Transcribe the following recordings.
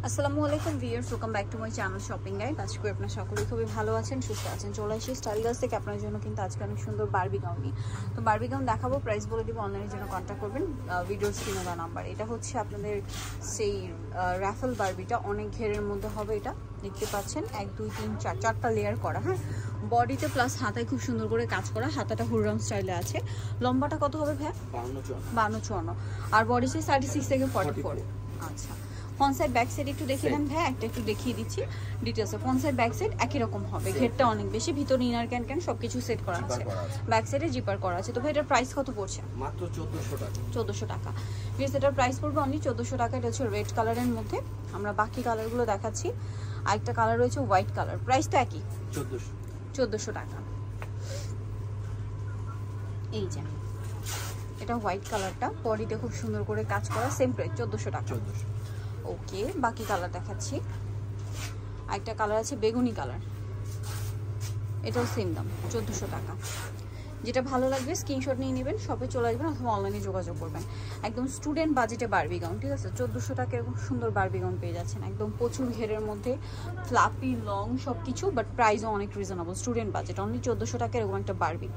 আসসালামু আলাইকুম viewers, welcome back to my channel shopping guide. আজকে আপনারা সকলেই খুবই ভালো আছেন, সুস্থ আছেন। চলে আসি স্টাইল গার্লস থেকে আপনার জন্য কিন্তু আজকে অনেক সুন্দর বারবি গাউন নিয়ে। তো বারবি গাউন দেখাবো, প্রাইস বলে দিব, অনলাইনের জন্য কন্ট্যাক্ট করবেন ভিডিওর স্ক্রিনে দেওয়া নাম্বার। এটা হচ্ছে আপনাদের সেই রাফেল বারবিটা, অনেক ঘেরের মধ্যে হবে। এটা দেখতে পাচ্ছেন 1 2 3 4 চারটা লেয়ার করা, হ্যাঁ, বডিতে প্লাস হাতায় খুব সুন্দর করে কাজ করা। হাতাটা হুররাম স্টাইলে আছে। লম্বাটা কত হবে ভাই? 52-54, আর বডি সাইজ 36 থেকে 44। আচ্ছা, ফ্রন্ট সাইড ব্যাক সাইড একটু দেখিয়ে দেন ভাই, একটা একটু দেখিয়ে দিচ্ছি ডিটেলসে। ফ্রন্ট সাইড ব্যাক সাইড একই রকম হবে, ঘেরটা অনেক বেশি, ভিতরে ইনার ক্যান সবকিছু সেট করা আছে, ব্যাক সাইডে জিপার করা আছে। তো ভাই এটার প্রাইস কত পড়ছে? মাত্র 1400 টাকা। 1400 টাকা। প্লিজ এটার প্রাইস পড়বে অনলি 1400 টাকা। এটা হচ্ছে রেড কালারের মধ্যে। আমরা বাকি কালারগুলো দেখাচ্ছি। আরেকটা কালার রয়েছে হোয়াইট কালার, প্রাইস তো একই, 1400 টাকা। এই যে এটা হোয়াইট কালারটা, বডিতে খুব সুন্দর করে কাজ করা, সেম প্রাইস 1400 টাকা। ওকে, বাকি কালার দেখাচ্ছি। আরেকটা কালার আছে বেগুনি কালার, এটাও সেম দাম 1400 টাকা। যেটা ভালো লাগবে স্ক্রিনশট নিয়ে নেবেন, শপে চলে আসবেন অথবা অনলাইনে যোগাযোগ করবেন। একদম স্টুডেন্ট বাজেটে বারবি গাউন, ঠিক আছে? 1400 টাকা এরকম সুন্দর বারবি গাউন পেয়ে যাচ্ছেন, একদম প্রচুর ঘেরের মধ্যে, ফ্লাপি লং সব কিছু, বাট প্রাইসও অনেক রিজনেবল। স্টুডেন্ট বাজেট, অনলি 1400 টাকা এরকম একটা বারবি।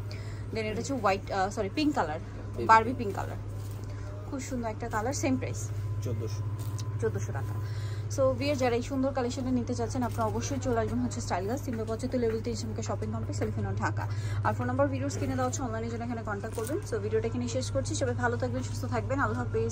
দেন এটা হচ্ছে white pink colour, Barbie pink colour, খুব সুন্দর একটা কালার, সেম প্রাইস 1400 টাকা। সো ভিয়ার যারা এই সুন্দর কালেকশনটা নিতে চাচ্ছেন, আপনারা অবশ্যই চলে আসবেন হচ্ছে style girls, 375 level 3 shopping complex, elephant Dhaka. আর ফোন নাম্বার ভিডিওস কিনে দেওয়া হচ্ছে, অনলাইনে জন্য এখানে কন্ট্যাক্ট করবেন। সো ভিডিওটা এখানে শেষ করছি। সবাই ভালো থাকবেন, সুস্থ থাকবেন, আল্লাহ হাফেজ।